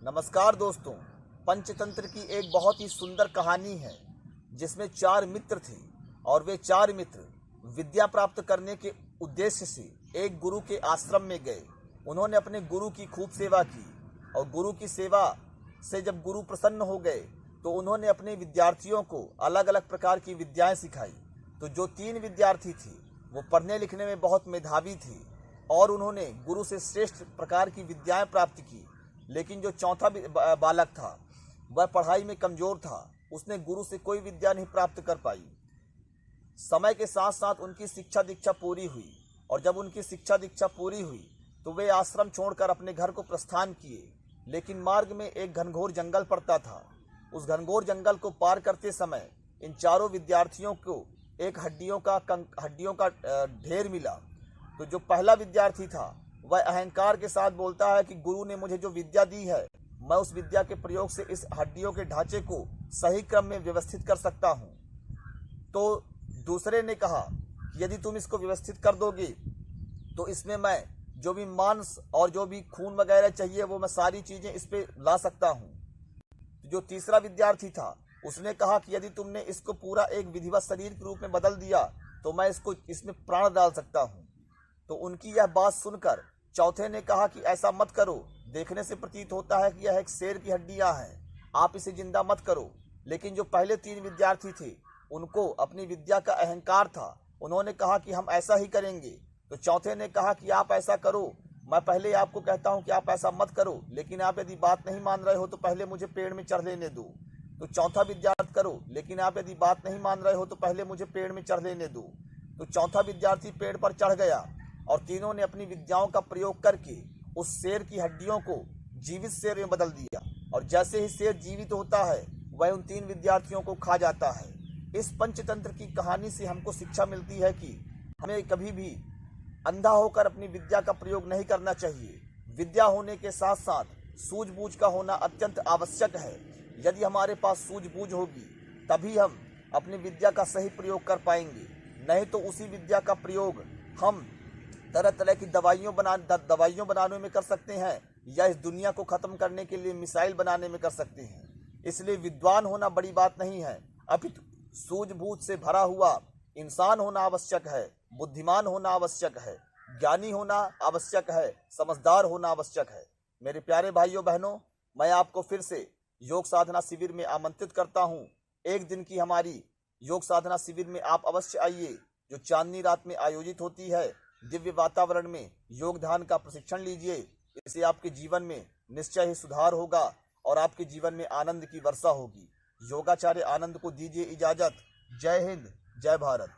नमस्कार दोस्तों। पंचतंत्र की एक बहुत ही सुंदर कहानी है जिसमें 4 मित्र थे और वे 4 मित्र विद्या प्राप्त करने के उद्देश्य से एक गुरु के आश्रम में गए। उन्होंने अपने गुरु की खूब सेवा की और गुरु की सेवा से जब गुरु प्रसन्न हो गए तो उन्होंने अपने विद्यार्थियों को अलग अलग प्रकार की विद्याएं सिखाई। तो जो 3 विद्यार्थी थे वो पढ़ने लिखने में बहुत मेधावी थे और उन्होंने गुरु से श्रेष्ठ प्रकार की विद्याएं प्राप्त की। लेकिन जो चौथा बालक था वह पढ़ाई में कमजोर था, उसने गुरु से कोई विद्या नहीं प्राप्त कर पाई। समय के साथ साथ उनकी शिक्षा दीक्षा पूरी हुई और जब उनकी शिक्षा दीक्षा पूरी हुई तो वे आश्रम छोड़कर अपने घर को प्रस्थान किए। लेकिन मार्ग में एक घनघोर जंगल पड़ता था। उस घनघोर जंगल को पार करते समय इन चारों विद्यार्थियों को एक हड्डियों का ढेर मिला। तो जो पहला विद्यार्थी था वह अहंकार के साथ बोलता है कि गुरु ने मुझे जो विद्या दी है मैं उस विद्या के प्रयोग से इस हड्डियों के ढांचे को सही क्रम में व्यवस्थित कर सकता हूँ। तो दूसरे ने कहा कि यदि तुम इसको व्यवस्थित कर दोगे तो इसमें मैं जो भी मांस और जो भी खून वगैरह चाहिए वो मैं सारी चीजें इस पे ला सकता हूँ। जो तीसरा विद्यार्थी था उसने कहा कि यदि तुमने इसको पूरा एक विधिवत शरीर के रूप में बदल दिया तो मैं इसमें प्राण डाल सकता हूँ। तो उनकी यह बात सुनकर चौथे ने कहा कि ऐसा मत करो, देखने से प्रतीत होता है कि यह एक शेर की हड्डियां हैं, आप इसे जिंदा मत करो। लेकिन जो पहले 3 विद्यार्थी थे उनको अपनी विद्या का अहंकार था, उन्होंने कहा कि हम ऐसा ही करेंगे। तो चौथे ने कहा कि आप ऐसा करो, मैं पहले आपको कहता हूं कि आप ऐसा मत करो, लेकिन आप यदि बात नहीं मान रहे हो तो पहले मुझे पेड़ में चढ़ लेने दो। तो चौथा विद्यार्थी करो, लेकिन आप यदि बात नहीं मान रहे हो तो पहले मुझे पेड़ में चढ़ लेने दो। तो चौथा विद्यार्थी पेड़ पर चढ़ गया और तीनों ने अपनी विद्याओं का प्रयोग करके उस शेर की हड्डियों को जीवित शेर में बदल दिया। और जैसे ही शेर जीवित होता है वह उन 3 विद्यार्थियों को खा जाता है। इस पंचतंत्र की कहानी से हमको शिक्षा मिलती है कि हमें कभी भी अंधा होकर अपनी विद्या का प्रयोग नहीं करना चाहिए। विद्या होने के साथ साथ सूझबूझ का होना अत्यंत आवश्यक है। यदि हमारे पास सूझबूझ होगी तभी हम अपनी विद्या का सही प्रयोग कर पाएंगे, नहीं तो उसी विद्या का प्रयोग हम तरह तरह की दवाइयों बनाने में कर सकते हैं या इस दुनिया को खत्म करने के लिए मिसाइल बनाने में कर सकते हैं। इसलिए विद्वान होना बड़ी बात नहीं है, अपितु सूझबूझ से भरा हुआ इंसान होना आवश्यक है, बुद्धिमान होना आवश्यक है, ज्ञानी होना आवश्यक है, समझदार होना आवश्यक है। मेरे प्यारे भाइयों बहनों, मैं आपको फिर से योग साधना शिविर में आमंत्रित करता हूँ। एक दिन की हमारी योग साधना शिविर में आप अवश्य आइए, जो चांदनी रात में आयोजित होती है। दिव्य वातावरण में योग ध्यान का प्रशिक्षण लीजिए, इससे आपके जीवन में निश्चय ही सुधार होगा और आपके जीवन में आनंद की वर्षा होगी। योगाचार्य आनंद को दीजिए इजाजत। जय हिंद, जय भारत।